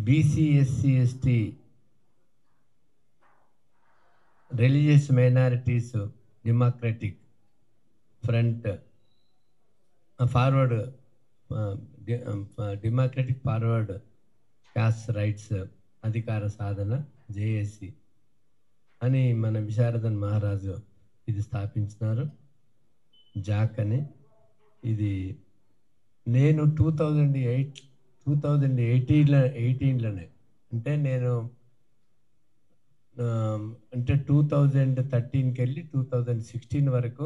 BC SC ST religious minorities democratic front forward democratic forward caste rights అధికార సాధన JAC అని మన విశారదన్ మహారాజు ఇది స్థాపించినారు. జాక్ అని. ఇది నేను 2018లోనే అంటే నేను అంటే 2013కి వెళ్ళి 2016 వరకు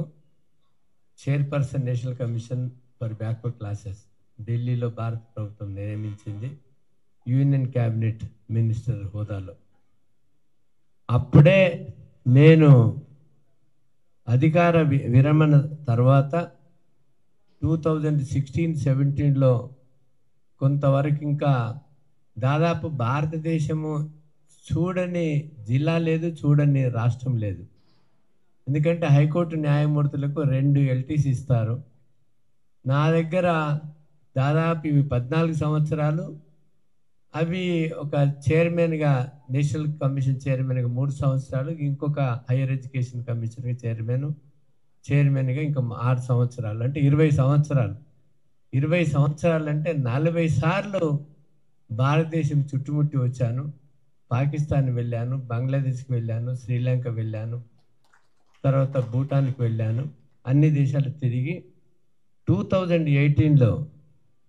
chairperson national commission for backward classes ఢిల్లీలో భారత ప్రభుత్వం నియమించింది, యూనియన్ క్యాబినెట్ మినిస్టర్ హోదాలో. అప్పుడే నేను అధికార విరమణ తర్వాత 2016-17లో కొంతవరకు ఇంకా దాదాపు భారతదేశము చూడని జిల్లా లేదు, చూడని రాష్ట్రం లేదు. ఎందుకంటే హైకోర్టు న్యాయమూర్తులకు 2 ఎల్టీసీ ఇస్తారు. నా దగ్గర దాదాపు ఇవి 14 సంవత్సరాలు, అవి ఒక చైర్మన్గా నేషనల్ కమిషన్ చైర్మన్గా 3 సంవత్సరాలు, ఇంకొక హైయర్ ఎడ్యుకేషన్ కమిషన్ చైర్మన్గా ఇంకా 6 సంవత్సరాలు, అంటే 20 సంవత్సరాలు. 20 సంవత్సరాలు అంటే 40 సార్లు భారతదేశం చుట్టుముట్టి వచ్చాను. పాకిస్తాన్ వెళ్ళాను, బంగ్లాదేశ్కి వెళ్ళాను, శ్రీలంక వెళ్ళాను, తర్వాత భూటాన్కి వెళ్ళాను. అన్ని దేశాలు తిరిగి 2018లో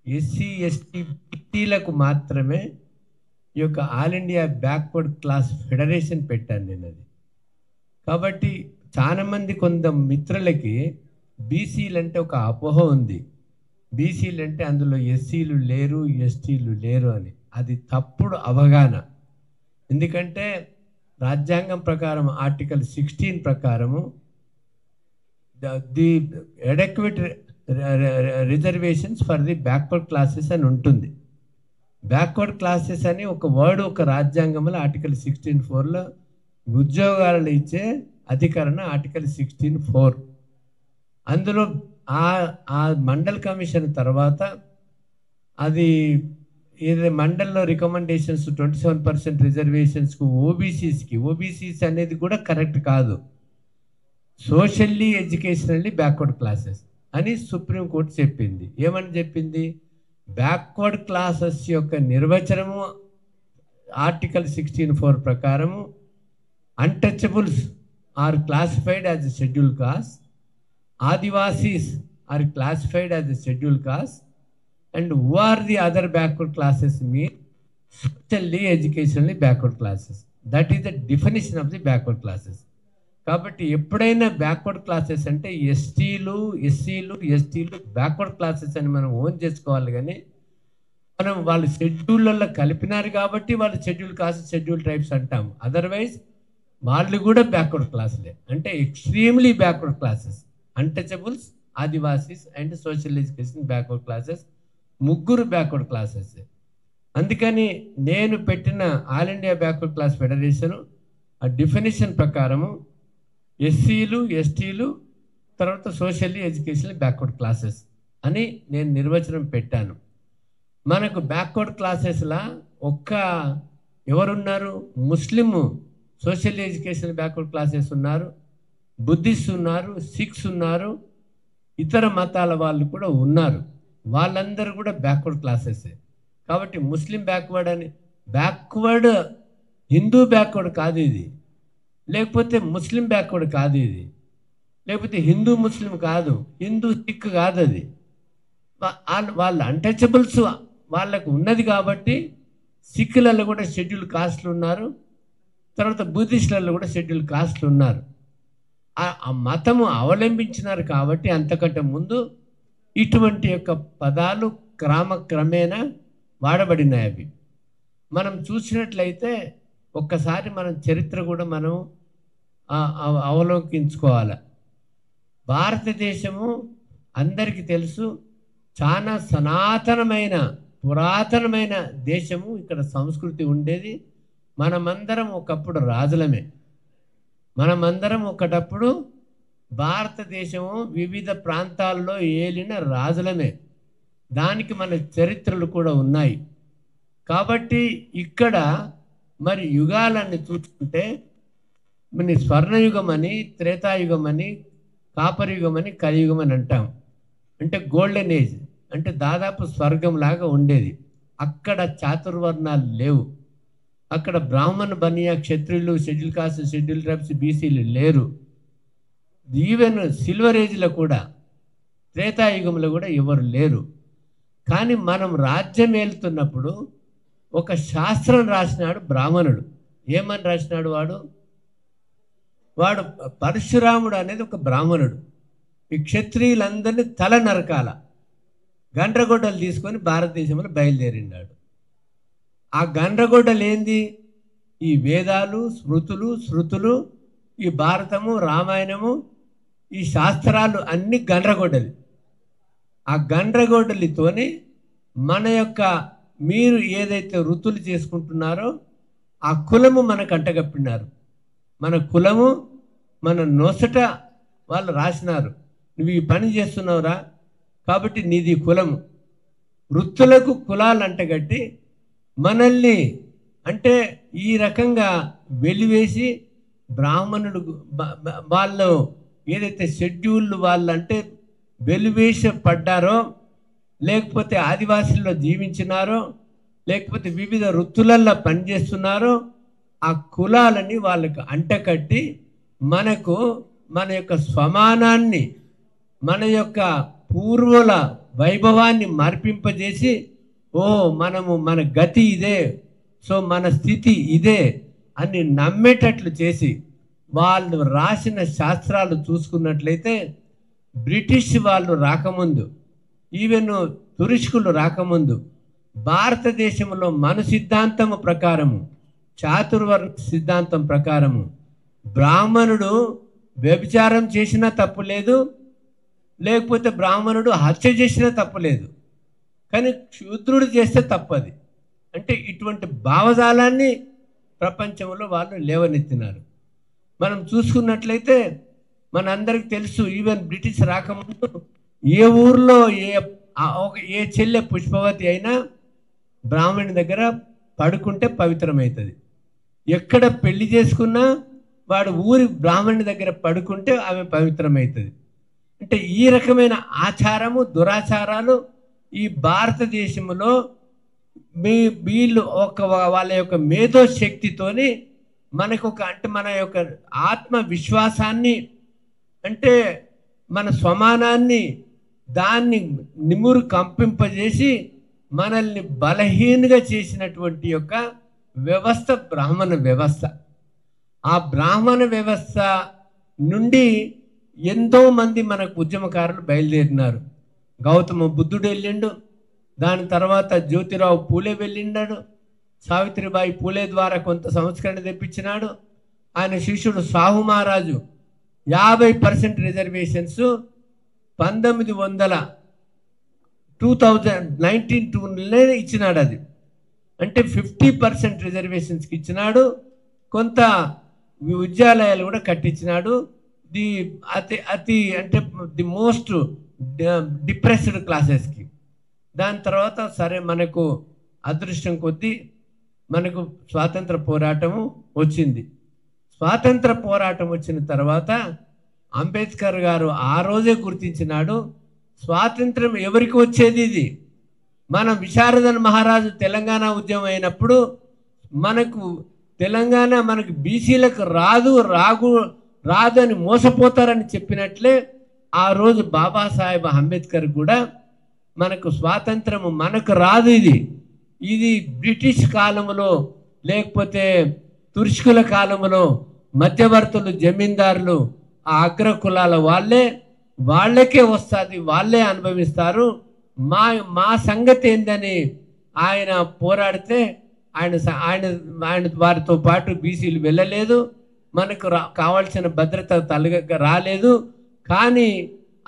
ఎస్సీ ఎస్టీ బీటీలకు మాత్రమే ఈ యొక్క all India backward class federation పెట్టాను నేను. అది కాబట్టి చాలామంది కొంత మిత్రులకి బీసీలు అంటే ఒక అపోహ ఉంది. బీసీలు అంటే అందులో ఎస్సీలు లేరు, ఎస్టీలు లేరు అని. అది తప్పుడు అవగాహన. ఎందుకంటే రాజ్యాంగం ప్రకారం ఆర్టికల్ 16 ప్రకారము the adequate reservations for the backward classes అని ఉంటుంది. బ్యాక్వర్డ్ క్లాసెస్ అని ఒక వర్డ్ ఒక రాజ్యాంగంలో ఆర్టికల్ 16(4)లో ఉద్యోగాలను ఇచ్చే అధికరణ ఆర్టికల్ 16(4). అందులో ఆ మండల్ కమిషన్ తర్వాత అది ఏదైతే మండల్లో రికమెండేషన్స్ 27% రిజర్వేషన్స్కు ఓబీసీస్ అనేది కూడా కరెక్ట్ కాదు. సోషల్లీ ఎడ్యుకేషనల్లీ బ్యాక్వర్డ్ క్లాసెస్ అని సుప్రీంకోర్టు చెప్పింది. ఏమని చెప్పింది? బ్యాక్వర్డ్ క్లాసెస్ యొక్క నిర్వచనము ఆర్టికల్ 16(4) ప్రకారము untouchables are classified as a schedule caste, Adivasis are classified as a schedule caste, and who are the other backward classes mean socially educationally backward classes. That is the definition of the backward classes. కాబట్టి ఎప్పుడైనా backward classes అంటే ఎస్సీలు backward classes అని మనం own చేసుకోవాలి. కానీ మనం వాళ్ళు షెడ్యూళ్ళల్లో కలిపినారు కాబట్టి వాళ్ళు షెడ్యూల్ కాస్ట్, షెడ్యూల్ ట్రైబ్స్ అంటాం. అదర్వైజ్ వాళ్ళు కూడా బ్యాక్వర్డ్ క్లాసులే, అంటే extremely backward classes. Untouchables, Adivasis and social education backward classes, ముగ్గురు బ్యాక్వర్డ్ క్లాసెస్. అందుకని నేను పెట్టిన all India backward class federation ఆ డెఫినేషన్ ప్రకారము ఎస్సీలు, ఎస్టీలు, తర్వాత సోషల్లీ ఎడ్యుకేషన్ బ్యాక్వర్డ్ క్లాసెస్ అని నేను నిర్వచనం పెట్టాను. మనకు బ్యాక్వర్డ్ క్లాసెస్లా ఎవరున్నారు? ముస్లిం సోషల్ ఎడ్యుకేషన్ బ్యాక్వర్డ్ క్లాసెస్ ఉన్నారు, బుద్ధిస్ట్ ఉన్నారు, సిఖ్స్ ఉన్నారు, ఇతర మతాల వాళ్ళు కూడా ఉన్నారు. వాళ్ళందరూ కూడా బ్యాక్వర్డ్ క్లాసెస్. కాబట్టి ముస్లిం బ్యాక్వర్డ్ హిందూ బ్యాక్వర్డ్ కాదు ఇది, లేకపోతే ముస్లిం బ్యాక్వర్డ్ కాదు ఇది, లేకపోతే హిందూ ముస్లిం కాదు, హిందూ సిక్ కాదు. అది వాళ్ళ అన్టచబుల్స్ వాళ్ళకు ఉన్నది కాబట్టి సిక్కులలో కూడా షెడ్యూల్ కాస్ట్లు ఉన్నారు, తర్వాత బుద్ధిస్టులలో కూడా షెడ్యూల్ కాస్ట్లు ఉన్నారు. ఆ మతము అవలంబించినారు కాబట్టి అంతకంటే ముందు ఇటువంటి యొక్క పదాలు క్రమేణా వాడబడినాయి. అవి మనం చూసినట్లయితే ఒక్కసారి మనం చరిత్ర కూడా మనం అవలోకించుకోవాలి. భారతదేశము అందరికీ తెలుసు, చాలా పురాతనమైన దేశము. ఇక్కడ సంస్కృతి ఉండేది. మనమందరం ఒకప్పుడు రాజులమే. మనమందరం ఒకటప్పుడు భారతదేశము వివిధ ప్రాంతాల్లో ఏలిన రాజులమే. దానికి మన చరిత్రలు కూడా ఉన్నాయి. కాబట్టి ఇక్కడ మరి యుగాలన్నీ చూసుకుంటే మన స్వర్ణయుగం అని, త్రేతాయుగం అని, కాపరయుగం అని, కలియుగం అని అంటాం. అంటే గోల్డెన్ ఏజ్, అంటే దాదాపు స్వర్గం లాగా ఉండేది. అక్కడ చాతుర్వర్ణాలు లేవు. అక్కడ బ్రాహ్మణ, బనియా, క్షత్రియులు, షెడ్యూల్ కాస్ట్, షెడ్యూల్ ట్రైబ్స్, బీసీలు లేరు. ఈవెన్ సిల్వర్ ఏజ్లో కూడా, త్రేతాయుగంలో కూడా ఎవరు లేరు. కానీ మనం రాజ్యం ఏలుతున్నప్పుడు ఒక శాస్త్రం రాసినాడు బ్రాహ్మణుడు. ఏమని రాసినాడు వాడు పరశురాముడు అనేది ఒక బ్రాహ్మణుడు. ఈ క్షత్రియులందరినీ తల నరకాల గండ్రగొడ్డలు తీసుకొని భారతదేశంలో బయలుదేరినాడు. ఆ గండ్రగొడ్డలు ఏంది? ఈ వేదాలు, స్మృతులు, శృతులు, ఈ భారతము, రామాయణము, ఈ శాస్త్రాలు అన్ని గండ్రగొడ్డలు. ఆ గండ్రగొడ్డలితోని మన యొక్క మీరు ఏదైతే వృత్తులు చేసుకుంటున్నారో ఆ కులము మనకు అంటగప్పినారు. మన కులము మన నొసట వాళ్ళు రాసినారు, నువ్వు ఈ పని చేస్తున్నావురా కాబట్టి నీది కులము. వృత్తులకు కులాలు అంటగట్టి మనల్ని అంటే ఈ రకంగా వెలివేసి బ్రాహ్మణుడు వాళ్ళు ఏదైతే షెడ్యూల్ వాళ్ళు అంటే వెలివేషపడ్డారో, లేకపోతే ఆదివాసుల్లో జీవించినారో, లేకపోతే వివిధ వృత్తులల్లో పనిచేస్తున్నారో ఆ కులాలని వాళ్ళకు అంటకట్టి మనకు మన యొక్క స్వమానాన్ని, మన యొక్క పూర్వుల వైభవాన్ని మార్పింపజేసి, ఓ మనము మన గతి ఇదే, సో మన స్థితి ఇదే అని నమ్మేటట్లు చేసి వాళ్ళు రాసిన శాస్త్రాలు చూసుకున్నట్లయితే బ్రిటిష్ వాళ్ళు రాకముందు, ఈవెన్ తురుష్కులు రాకముందు భారతదేశంలో మన సిద్ధాంతము ప్రకారము, చాతుర్వర్ణ సిద్ధాంతం ప్రకారము బ్రాహ్మణుడు వ్యభిచారం చేసినా తప్పు లేదు, లేకపోతే బ్రాహ్మణుడు హత్య చేసినా తప్పు లేదు, కానీ శూద్రుడు చేస్తే తప్పది. అంటే ఇటువంటి భావజాలాన్ని ప్రపంచంలో వాళ్ళు లేవనెత్తినారు. మనం చూసుకున్నట్లయితే మనందరికి తెలుసు, ఈవెన్ బ్రిటిష్ రాకముందు ఏ ఊర్లో ఏ చెల్లె పుష్పవతి అయినా బ్రాహ్మణుని దగ్గర పడుకుంటే పవిత్రమవుతుంది. ఎక్కడ పెళ్లి చేసుకున్నా వాడు ఊరి బ్రాహ్మణుని దగ్గర పడుకుంటే ఆమె పవిత్రమవుతుంది. అంటే ఈ రకమైన ఆచారము, దురాచారాలు ఈ భారతదేశంలో వీళ్ళు వాళ్ళ యొక్క మేధో శక్తితోని మనకు అంటే మన యొక్క ఆత్మవిశ్వాసాన్ని, అంటే మన స్వమానాన్ని దాన్ని నిమురు కంపింపజేసి మనల్ని బలహీనంగా చేసినటువంటి యొక్క వ్యవస్థ బ్రాహ్మణ వ్యవస్థ. ఆ బ్రాహ్మణ వ్యవస్థ నుండి ఎంతోమంది మనకు ఉద్యమకారులు బయలుదేరినారు. గౌతమ బుద్ధుడు వెళ్ళిండు, దాని తర్వాత జ్యోతిరావు పూలే వెళ్ళిండాడు, సావిత్రిబాయి పూలే ద్వారా కొంత సంస్కరణ తెప్పించినాడు. ఆయన శిష్యుడు సాహు మహారాజు 50% రిజర్వేషన్స్ 2019 ఇచ్చినాడు. అది అంటే 50% రిజర్వేషన్స్కి ఇచ్చినాడు. కొంత విద్యాలయాలు కూడా కట్టించినాడు. అతి అంటే ది మోస్ట్ డిప్రెస్డ్ క్లాసెస్కి. దాని తర్వాత సరే మనకు అదృష్టం కొద్దీ మనకు స్వాతంత్ర పోరాటము వచ్చింది. స్వాతంత్ర పోరాటం వచ్చిన తర్వాత అంబేద్కర్ గారు ఆ రోజే గుర్తించినాడు, స్వాతంత్రం ఎవరికి వచ్చేది? ఇది మన విశారదన్ మహారాజు తెలంగాణ ఉద్యమం అయినప్పుడు మనకు తెలంగాణ మనకు బీసీలకు రాదు అని మోసపోతారని చెప్పినట్లే ఆ రోజు బాబాసాహెబ్ అంబేద్కర్ కూడా మనకు స్వాతంత్రము మనకు రాదు, ఇది బ్రిటిష్ కాలంలో లేకపోతే తుర్ష్కుల కాలంలో మధ్యవర్తులు, జమీందారులు, ఆ అగ్ర కులాల వాళ్ళకే వస్తుంది, వాళ్ళే అనుభవిస్తారు, మా సంగతి ఏందని ఆయన పోరాడితే ఆయన వారితో పాటు బీసీలు వెళ్ళలేదు. మనకు కావాల్సిన భద్రత రాలేదు. కానీ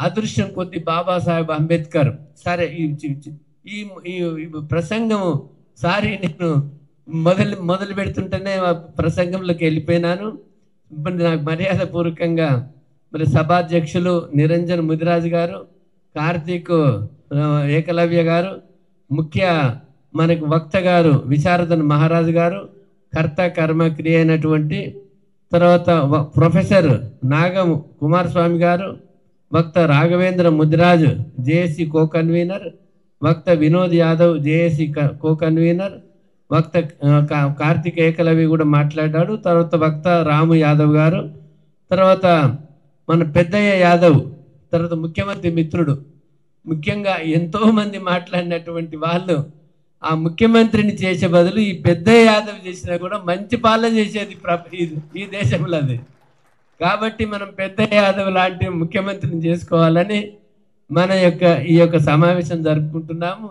అదృష్టం కొద్ది బాబాసాహెబ్ అంబేద్కర్ సరే ఈ ప్రసంగం నేను మొదలు పెడుతుంటేనే ప్రసంగంలోకి వెళ్ళిపోయినాను. నాకు మర్యాదపూర్వకంగా మరి సభాధ్యక్షులు నిరంజన్ ముదిరాజు గారు, కార్తీక్ ఏకలవ్య గారు, ముఖ్య మనకు వక్త గారు విశారదన్ మహారాజు గారు, కర్త కర్మ క్రియ అయినటువంటి, తర్వాత ప్రొఫెసర్ నాగం కుమారస్వామి గారు, వక్త Raghavendra Mudiraju JAC co convener, వక్త Vinod Yadav JAC co convener, వక్త కార్తిక్ ఏకలవి కూడా మాట్లాడాడు. తర్వాత వక్త రాము యాదవ్ గారు, తర్వాత మన పెద్దయ్య యాదవ్, తర్వాత ముఖ్యమంత్రి మిత్రుడు. ముఖ్యంగా ఎంతోమంది మాట్లాడినటువంటి వాళ్ళు ఆ ముఖ్యమంత్రిని చేసే బదులు ఈ పెద్దయ్య యాదవ్ చేసినా కూడా మంచి పాలన చేసేది ఈ దేశంలో అది. కాబట్టి మనం పెద్దయ్య యాదవ్ లాంటి ముఖ్యమంత్రిని చేసుకోవాలని ఈ యొక్క సమావేశం జరుపుకుంటున్నాము.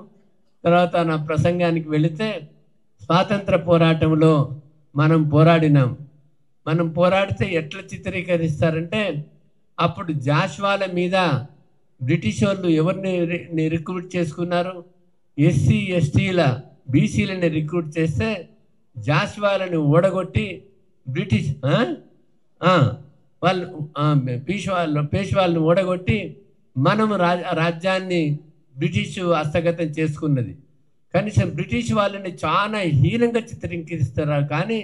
తర్వాత నా ప్రసంగానికి వెళితే, స్వాతంత్ర పోరాటంలో మనం పోరాడినాం. మనం పోరాడితే ఎట్లా చిత్రీకరిస్తారంటే, అప్పుడు జాషువాల మీద బ్రిటిష్ వాళ్ళు ఎవరిని రిక్రూట్ చేసుకున్నారు? ఎస్సీ ఎస్టీల బీసీలని రిక్రూట్ చేస్తే జాషువాలని ఓడగొట్టి బ్రిటిష్ వాళ్ళు పేష్వాళ్ళని ఓడగొట్టి మనము రాజ్యాన్ని బ్రిటిష్ హస్తగతం చేసుకున్నది. కనీసం బ్రిటిష్ వాళ్ళని చాలా హీనంగా చిత్రీకరిస్తారు. కానీ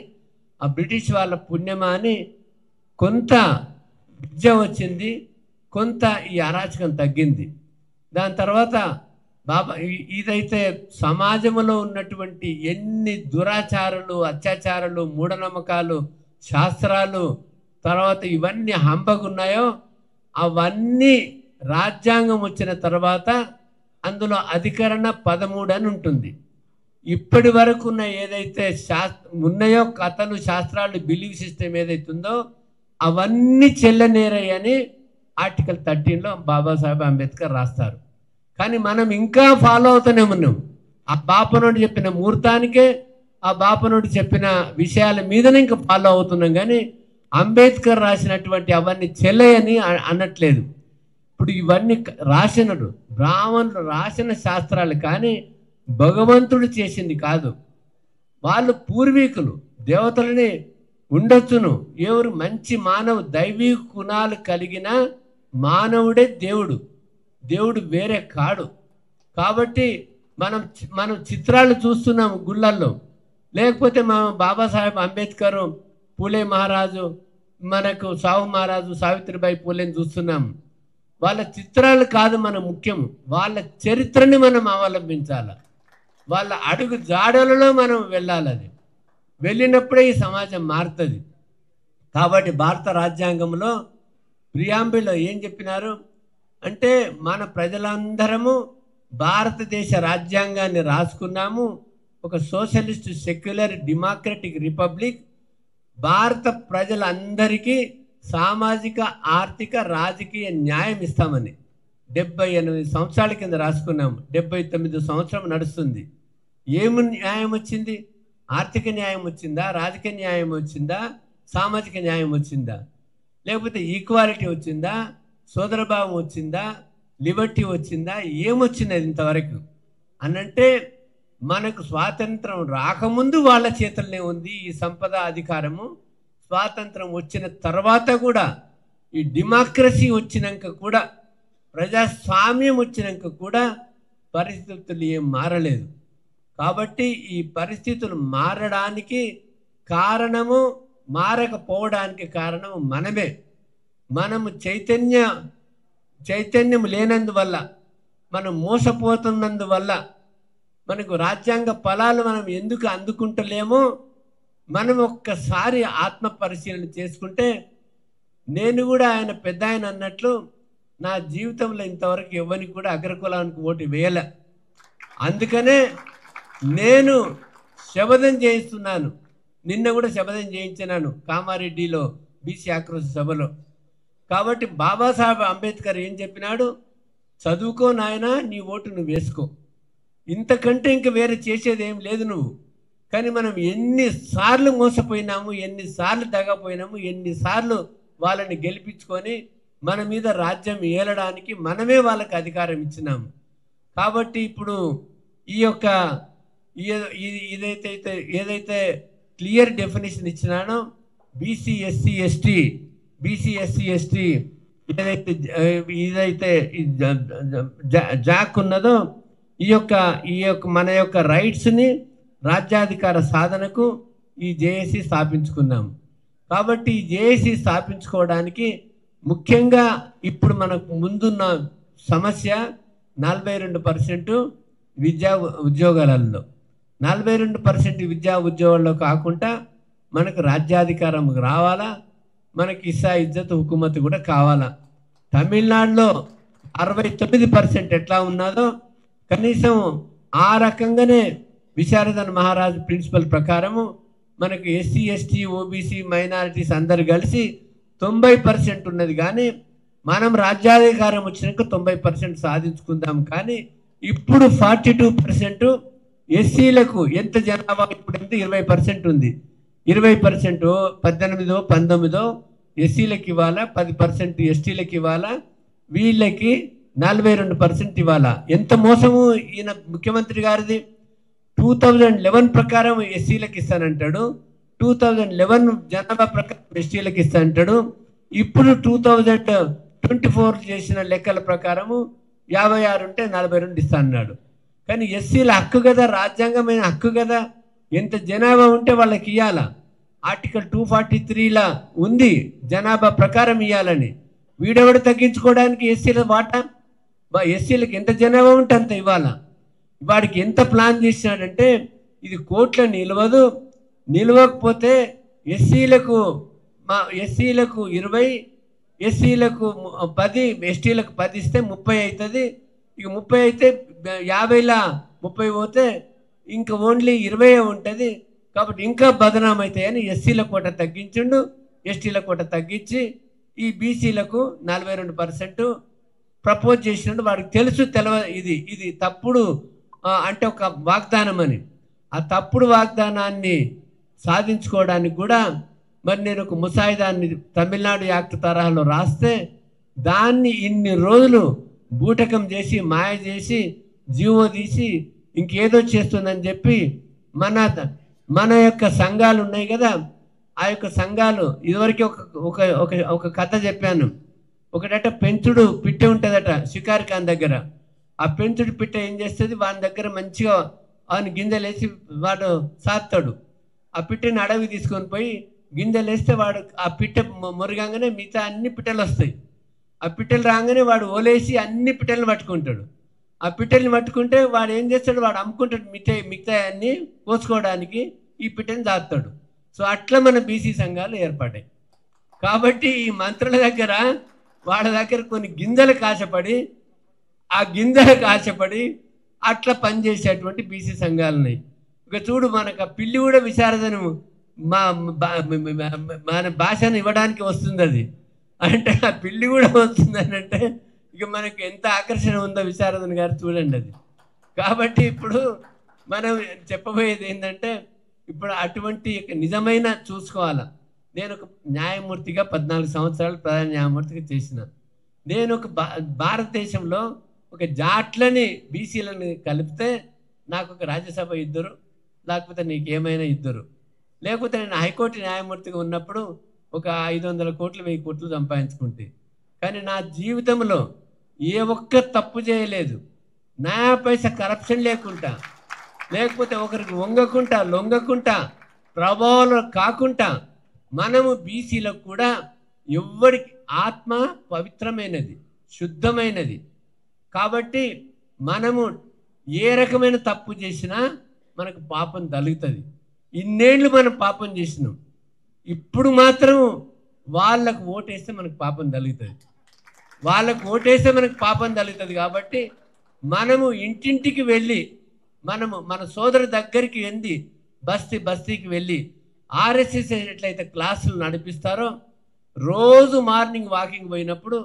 ఆ బ్రిటిష్ వాళ్ళ పుణ్యమా అని కొంత విద్య వచ్చింది, కొంత ఈ అరాచకం తగ్గింది. దాని తర్వాత ఇదైతే సమాజంలో ఉన్నటువంటి ఎన్ని దురాచారాలు, అత్యాచారాలు, మూఢనమ్మకాలు, శాస్త్రాలు, తర్వాత ఇవన్నీ హంపగున్నాయో అవన్నీ రాజ్యాంగం వచ్చిన తర్వాత అందులో అధికరణ 13 అని ఉంటుంది. ఇప్పటి వరకు ఉన్న ఏదైతే ఉన్నాయో కథలు, శాస్త్రాలు, బిలీవ్ సిస్టమ్ ఏదైతుందో అవన్నీ చెల్లనేరయ్యని ఆర్టికల్ 13లో బాబాసాహెబ్ అంబేద్కర్ రాస్తారు. కానీ మనం ఇంకా ఫాలో అవుతూనే ఉన్నాం. ఆ బాపనోడు చెప్పిన ముహూర్తానికే, ఆ బాపనోడు చెప్పిన విషయాల మీదనే ఇంకా ఫాలో అవుతున్నాం. కానీ అంబేద్కర్ రాసినటువంటి అవన్నీ చెల్లయని అనట్లేదు. ఇప్పుడు ఇవన్నీ రాసినడు బ్రాహ్మణులు రాసిన శాస్త్రాలు, కానీ భగవంతుడు చేసింది కాదు. వాళ్ళు పూర్వీకులు దేవతలని ఉండొచ్చును. ఎవరు మంచి మానవ దైవీ గుణాలు కలిగిన మానవుడే దేవుడు, దేవుడు వేరే కాడు. కాబట్టి మనం చిత్రాలు చూస్తున్నాం గుళ్ళల్లో, లేకపోతే మనం బాబాసాహెబ్ అంబేద్కర్, పూలే మహారాజు, మనకు సావు మహారాజు, సావిత్రిబాయి పూలేని చూస్తున్నాం. వాళ్ళ చిత్రాలు కాదు మన ముఖ్యం, వాళ్ళ చరిత్రని మనం అవలంబించాలి. వాళ్ళ అడుగు జాడలలో మనం వెళ్ళాలి. అది వెళ్ళినప్పుడే ఈ సమాజం మారుతుంది. కాబట్టి భారత రాజ్యాంగంలో ప్రియాంబిల్లో ఏం చెప్పినారు అంటే, మన ప్రజలందరము భారతదేశ రాజ్యాంగాన్ని రాసుకున్నాము. ఒక సోషలిస్ట్, సెక్యులర్, డెమోక్రటిక్ రిపబ్లిక్. భారత ప్రజలందరికీ సామాజిక, ఆర్థిక, రాజకీయ న్యాయం ఇస్తామని 78 సంవత్సరాల కింద రాసుకున్నాము. 79 సంవత్సరం నడుస్తుంది. ఏమి న్యాయం వచ్చింది? ఆర్థిక న్యాయం వచ్చిందా? రాజకీయ న్యాయం వచ్చిందా? సామాజిక న్యాయం వచ్చిందా? లేకపోతే ఈక్వాలిటీ వచ్చిందా? సోదరభావం వచ్చిందా? లిబర్టీ వచ్చిందా? ఏమొచ్చినది ఇంతవరకు అనంటే, మనకు స్వాతంత్రం రాకముందు వాళ్ళ చేతుల్లోనే ఉంది ఈ సంపద, అధికారము. స్వాతంత్రం వచ్చిన తర్వాత కూడా, ఈ డెమోక్రసీ వచ్చినాక కూడా, ప్రజాస్వామ్యం వచ్చినాక కూడా పరిస్థితులు ఏం మారలేదు. కాబట్టి ఈ పరిస్థితులు మారడానికి కారణము, మారకపోవడానికి కారణము మనమే. మనము చైతన్యం లేనందువల్ల, మనం మోసపోతున్నందువల్ల, మనకు రాజ్యాంగ ఫలాలు మనం ఎందుకు అందుకుంటలేమో మనం ఒక్కసారి ఆత్మ పరిశీలన చేసుకుంటే, నేను కూడా ఆయన పెద్ద ఆయన అన్నట్లు నా జీవితంలో ఇంతవరకు ఎవరికి కూడా అగ్రకులానికి ఓటు వేయలే. అందుకనే నేను శపథం చేయిస్తున్నాను. నిన్న కూడా శపథం చేయించినాను కామారెడ్డిలో బీసీ ఆక్రోశ సభలో. కాబట్టి బాబాసాహెబ్ అంబేద్కర్ ఏం చెప్పినాడు? చదువుకో నాయనా, నీ ఓటు నువ్వు వేసుకో, ఇంతకంటే ఇంక వేరే చేసేది ఏం లేదు నువ్వు. కానీ మనం ఎన్నిసార్లు మోసపోయినాము, ఎన్నిసార్లు దగపోయినాము, ఎన్నిసార్లు వాళ్ళని గెలిపించుకొని మన మీద రాజ్యం ఏలడానికి మనమే వాళ్ళకి అధికారం ఇచ్చినాము. కాబట్టి ఇప్పుడు ఈ యొక్క ఏదైతే క్లియర్ డెఫినేషన్ ఇచ్చినానో, బీసీ ఎస్సీ ఎస్టీ ఏదైతే జాక్ ఉన్నదో, ఈ యొక్క మన యొక్క రైట్స్ని రాజ్యాధికార సాధనకు ఈ జేఏసీ స్థాపించుకున్నాం. కాబట్టి ఈ జేఏసీ స్థాపించుకోవడానికి ముఖ్యంగా ఇప్పుడు మనకు ముందున్న సమస్య 42% విద్యా ఉద్యోగాలలో, 42% విద్యా ఉద్యోగాల్లో కాకుండా మనకు రాజ్యాధికారం రావాలా, మనకి ఇస్సా ఇజ్జత్ హుకుమత్ కూడా కావాలా. తమిళనాడులో 69% ఎట్లా ఉన్నదో కనీసం ఆ రకంగానే విశారదన్ మహారాజ్ ప్రిన్సిపల్ ప్రకారము మనకు ఎస్సీ ఎస్టీ ఓబీసీ మైనారిటీస్ అందరు కలిసి 90% ఉన్నది. కానీ మనం రాజ్యాధికారం వచ్చినాక 90% సాధించుకుందాం. కానీ ఇప్పుడు 42% ఎస్సీలకు ఎంత జనాభా ఇప్పుడు ఎంత 20% ఉంది. 20% 18 19 ఎస్సీలకు ఇవ్వాలా, 10% ఎస్టీలకు ఇవ్వాలా, వీళ్ళకి 42% ఇవ్వాలా. ఎంత మోసము ఈయన ముఖ్యమంత్రి గారిది. 2011 ప్రకారం ఎస్సీలకు ఇస్తానంటాడు, 2011 జనాభా ప్రకారం ఎస్టీలకు ఇస్తానంటాడు. ఇప్పుడు 2024 చేసిన లెక్కల ప్రకారము 56 ఉంటే 42 ఇస్తా అన్నాడు. కానీ ఎస్సీల హక్కు కదా, రాజ్యాంగమైన హక్కు కదా, ఎంత జనాభా ఉంటే వాళ్ళకి ఇవ్వాలా. ఆర్టికల్ 243లా ఉంది జనాభా ప్రకారం ఇవ్వాలని. వీడెవడు తగ్గించుకోవడానికి ఎస్సీల వాటా, ఎస్సీలకు ఎంత జనాభా ఉంటే అంత ఇవ్వాలా. వాడికి ఎంత ప్లాన్ చేసినాడంటే ఇది కోట్ల నిలవదు, నిలవకపోతే ఎస్సీలకు 20, ఎస్సీలకు 10, ఎస్టీలకు 10 ఇస్తే 30 అవుతుంది. ఇక 30 అయితే 50లా 30 పోతే ఇంకా ఓన్లీ 20 ఉంటుంది. కాబట్టి ఇంకా బదనాం అవుతాయని ఎస్సీల కోట తగ్గించిండు, ఎస్టీల కోట తగ్గించి ఈ బీసీలకు 42% ప్రపోజ్ చేసినట్టు వాడికి తెలుసు. ఇది తప్పుడు అంటే ఒక వాగ్దానం అని. ఆ తప్పుడు వాగ్దానాన్ని సాధించుకోవడానికి కూడా మరి నేను ఒక ముసాయిదాన్ని తమిళనాడు యాక్ట్ తరహాలో రాస్తే దాన్ని ఇన్ని రోజులు బూటకం చేసి మాయ చేసి జీవో తీసి ఇంకేదో చేస్తుందని చెప్పి మన యొక్క సంఘాలు ఉన్నాయి కదా, ఆ యొక్క సంఘాలు ఇదివరకు ఒక కథ చెప్పాను. ఒకటట పెంచుడు పిట్టె ఉంటుందట షికార్ ఖాన్ దగ్గర. ఆ పెంచుడు పిట్ట ఏం చేస్తుంది, వాని దగ్గర మంచిగా వాని గింజలు వేసి వాడు సాత్తాడు. ఆ పిట్టని అడవి తీసుకొని పోయి గింజలు వేస్తే వాడు ఆ పిట్ట మురగంగానే మిగతా అన్ని పిట్టలు వస్తాయి. ఆ పిట్టలు రాగానే వాడు ఓలేసి అన్ని పిట్టలను పట్టుకుంటాడు. ఆ పిట్టల్ని పట్టుకుంటే వాడు ఏం చేస్తాడు, వాడు అమ్ముకుంటాడు మిగతా అన్ని కోసుకోవడానికి, ఈ పిట్టని దాస్తాడు. సో అట్లా మన బీసీ సంఘాలు ఏర్పడ్డాయి. కాబట్టి ఈ మంత్రుల దగ్గర వాళ్ళ దగ్గర కొన్ని గింజలకు ఆశపడి, ఆ గింజలకు ఆశపడి అట్లా పనిచేసేటువంటి బీసీ సంఘాలు ఉన్నాయి. ఇక చూడు మనకు ఆ పిల్లి కూడా విశారదను మన భాషను ఇవ్వడానికి వస్తుంది. అది అంటే ఆ పిల్లి కూడా వస్తుందని అంటే ఇక మనకు ఎంత ఆకర్షణ ఉందో విశారదన్ గారు చూడండి అది. కాబట్టి ఇప్పుడు మనం చెప్పబోయేది ఏంటంటే ఇప్పుడు అటువంటి నిజమైన చూసుకోవాలా. నేను ఒక న్యాయమూర్తిగా 14 సంవత్సరాలు ప్రధాన న్యాయమూర్తిగా చేసిన. నేను ఒక భారతదేశంలో ఒక జాట్లని బీసీలను కలిపితే నాకు ఒక రాజ్యసభ 2, లేకపోతే నీకేమైనా 2, లేకపోతే నేను హైకోర్టు న్యాయమూర్తిగా ఉన్నప్పుడు ఒక 500 కోట్లు 1000 కోట్లు సంపాదించుకుంటే. కానీ నా జీవితంలో ఏ ఒక్క తప్పు చేయలేదు, నా పైసా కరప్షన్ లేకుండా, లేకపోతే ఒకరికి వంగకుండా లొంగకుండా ప్రభావాలు కాకుండా మనము బీసీలకు కూడా ఎవ్వరికి ఆత్మ పవిత్రమైనది, శుద్ధమైనది. కాబట్టి మనము ఏ రకమైన తప్పు చేసినా మనకు పాపం తగులుతుంది. ఇన్నేళ్ళు మనం పాపం చేసినాం, ఇప్పుడు మాత్రం వాళ్ళకు ఓటేస్తే మనకు పాపం తగులుతుంది, వాళ్ళకు ఓటేస్తే మనకు పాపం తగులుతుంది. కాబట్టి మనము ఇంటింటికి వెళ్ళి మన సోదరు దగ్గరికి వెళ్ళి బస్తీకి వెళ్ళి ఆర్ఎస్ఎస్ ఎట్లయితే క్లాసులు నడిపిస్తారో రోజు మార్నింగ్ వాకింగ్ పోయినప్పుడు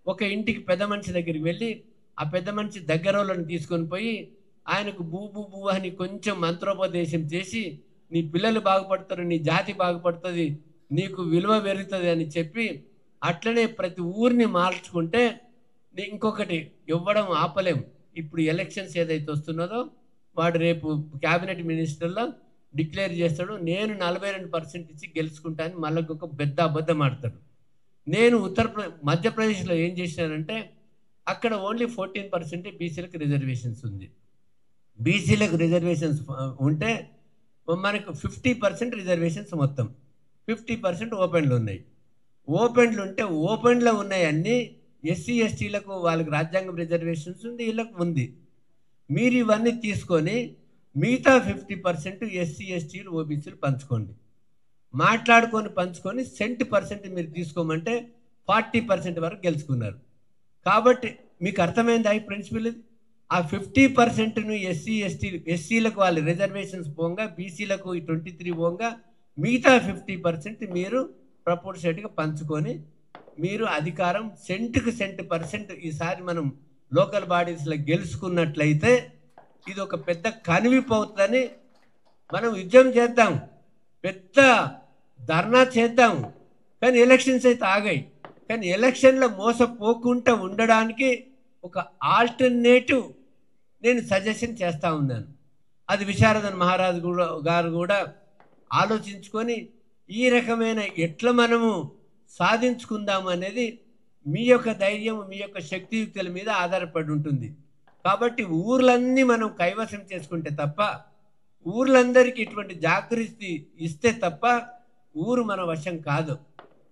ఒక ఇంటికి పెద్ద మనిషి దగ్గరికి వెళ్ళి ఆ పెద్ద మనిషి దగ్గరలను తీసుకొని పోయి ఆయనకు బూ అని కొంచెం మంత్రోపదేశం చేసి నీ పిల్లలు బాగుపడతారు, నీ జాతి బాగుపడుతుంది, నీకు విలువ పెరుగుతుంది అని చెప్పి అట్లనే ప్రతి ఊరిని మార్చుకుంటే ఇంకొకటి ఇవ్వడం ఆపలేం. ఇప్పుడు ఎలక్షన్స్ ఏదైతే వస్తున్నదో వాడు రేపు క్యాబినెట్ మినిస్టర్లో డిక్లేర్ చేస్తాడు, నేను 42% ఇచ్చి గెలుచుకుంటాను, మళ్ళీ ఒక పెద్ద అబద్ధం ఆడతాడు. నేను మధ్యప్రదేశ్లో ఏం చేశానంటే అక్కడ ఓన్లీ 14% బీసీలకు రిజర్వేషన్స్ ఉంది. బీసీలకు రిజర్వేషన్స్ ఉంటే మనకు 50% రిజర్వేషన్స్ మొత్తం 50% ఓపెన్లు ఉన్నాయి. ఓపెన్లు ఉంటే ఓపెన్లో ఉన్నాయి అన్నీ ఎస్సీ ఎస్టీలకు వాళ్ళకి రాజ్యాంగం రిజర్వేషన్స్ ఉంది, వీళ్ళకు ఉంది. మీరు ఇవన్నీ తీసుకొని మిగతా 50% ఎస్సీ ఎస్టీలు ఓబీసీలు పంచుకోండి, మాట్లాడుకొని పంచుకొని సెంట్% మీరు తీసుకోమంటే 40% వరకు గెలుచుకున్నారు. కాబట్టి మీకు అర్థమైందా ఈ ప్రిన్సిపల్? ఆ 50%ను ఎస్సీలకు వాళ్ళ రిజర్వేషన్స్ పోగా, బీసీలకు ఈ 23 పోగా, మిగతా 50% మీరు ప్రపోర్షనేట్గా పంచుకొని మీరు అధికారం సెంట్% ఈసారి మనం లోకల్ బాడీస్లో గెలుచుకున్నట్లయితే ఇది ఒక పెద్ద కనువిప్పు అవుతుందని మనం ఉద్యమం చేద్దాం, పెద్ద ధర్నా చేద్దాం. కానీ ఎలక్షన్స్ అయితే ఆగాయి. కానీ ఎలక్షన్లో మోసపోకుండా ఉండడానికి ఒక ఆల్టర్నేటివ్ నేను సజెషన్ చేస్తూ ఉన్నాను. అది విశారదన్ మహారాజు గారు కూడా ఆలోచించుకొని ఈ రకమైన ఎట్లా మనము సాధించుకుందాము అనేది మీ యొక్క ధైర్యం, మీ యొక్క శక్తియుక్తుల మీద ఆధారపడి ఉంటుంది. కాబట్టి ఊర్లన్నీ మనం కైవసం చేసుకుంటే తప్ప, ఊర్లందరికీ ఇటువంటి జాగృతి ఇస్తే తప్ప ఊరు మన వశం కాదు.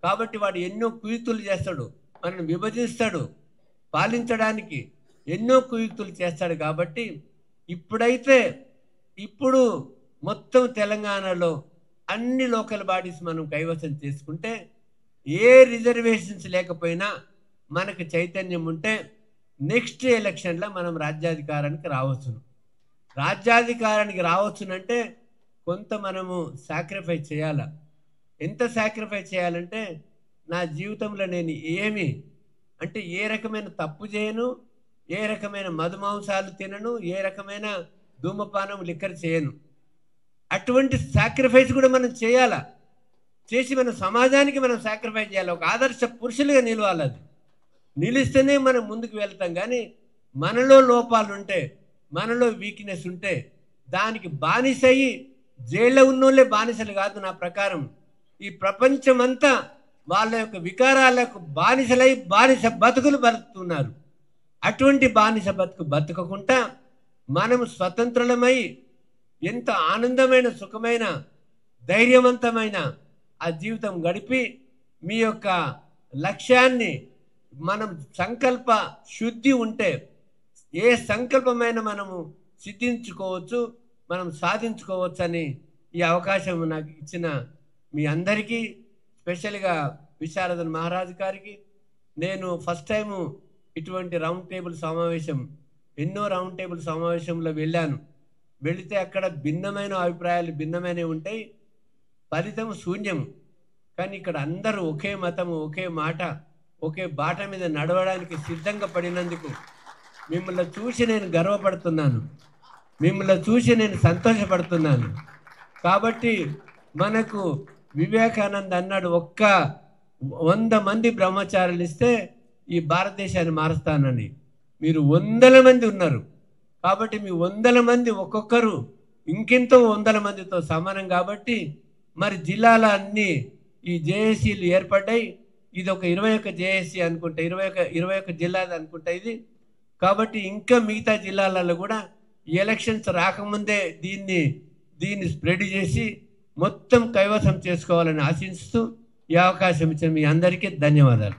కాబట్టి వాడు ఎన్నో కుయుక్తులు చేస్తాడు, మనల్ని విభజిస్తాడు, పాలించడానికి ఎన్నో కుయుక్తులు చేస్తాడు. కాబట్టి ఇప్పుడు మొత్తం తెలంగాణలో అన్ని లోకల్ బాడీస్ మనం కైవసం చేసుకుంటే, ఏ రిజర్వేషన్స్ లేకపోయినా మనకు చైతన్యం ఉంటే నెక్స్ట్ ఎలక్షన్లో మనం రాజ్యాధికారానికి రావచ్చును. రాజ్యాధికారానికి రావచ్చునంటే కొంత మనము సాక్రిఫైస్ చేయాలి. ఎంత సాక్రిఫైస్ చేయాలంటే, నా జీవితంలో నేను ఏ రకమైన తప్పు చేయను, ఏ రకమైన మధుమాంసాలు తినను, ఏ రకమైన ధూమపానం లిక్కర్ చేయను. అటువంటి సాక్రిఫైస్ కూడా మనం చేయాలా. చేసి మన సమాజానికి మనం సాక్రిఫైస్ చేయాలి. ఒక ఆదర్శ పురుషులుగా నిలవాలి. అది నిలిస్తేనే మనం ముందుకు వెళ్తాం. కానీ మనలో లోపాలు ఉంటే, మనలో వీక్నెస్ ఉంటే దానికి బానిసయ్యి జైల్లో ఉన్నోళ్ళే బానిసలు కాదు. నా ప్రకారం ఈ ప్రపంచమంతా వాళ్ళ యొక్క వికారాలకు బానిసలై బానిస బతుకులు బతుకుతున్నారు. అటువంటి బానిస బతుకు బతుకకుండా మనం స్వతంత్రులమై ఎంత ఆనందమైన, సుఖమైన, ధైర్యవంతమైన ఆ జీవితం గడిపి మీ యొక్క లక్ష్యాన్ని మనం సంకల్ప శుద్ధి ఉంటే ఏ సంకల్పమైన మనము సిద్ధించుకోవచ్చు, మనం సాధించుకోవచ్చు అని ఈ అవకాశం నాకు ఇచ్చిన మీ అందరికీ, స్పెషల్గా విశారదన్ మహారాజు గారికి, నేను ఫస్ట్ టైము ఇటువంటి రౌండ్ టేబుల్ సమావేశం, ఎన్నో రౌండ్ టేబుల్ సమావేశంలో వెళ్ళాను. వెళితే అక్కడ భిన్నమైన అభిప్రాయాలు భిన్నమైనవి ఉంటాయి, ఫలితం శూన్యం. కానీ ఇక్కడ అందరూ ఒకే మతము, ఒకే మాట, ఒకే బాట మీద నడవడానికి సిద్ధంగా పడినందుకు మిమ్మల్ని చూసి నేను గర్వపడుతున్నాను, మిమ్మల్ని చూసి నేను సంతోషపడుతున్నాను. కాబట్టి మనకు వివేకానంద అన్నాడు, 100 మంది బ్రహ్మచారులు ఇస్తే ఈ భారతదేశాన్ని మారుస్తానని. మీరు 100 మంది ఉన్నారు. కాబట్టి మీ 100 మంది ఒక్కొక్కరు ఇంకెంతో 100 మందితో సమానం. కాబట్టి మరి జిల్లాల అన్నీ ఈ జేఏసీలు ఏర్పడ్డాయి. ఇది ఒక 21 జేఏసీ అనుకుంటా, 21 జిల్లాది అనుకుంటా ఇది. కాబట్టి ఇంకా మిగతా జిల్లాలలో కూడా ఎలక్షన్స్ రాకముందే దీన్ని స్ప్రెడ్ చేసి మొత్తం కైవసం చేసుకోవాలని ఆశిస్తూ ఈ అవకాశం ఇచ్చిన మీ అందరికీ ధన్యవాదాలు.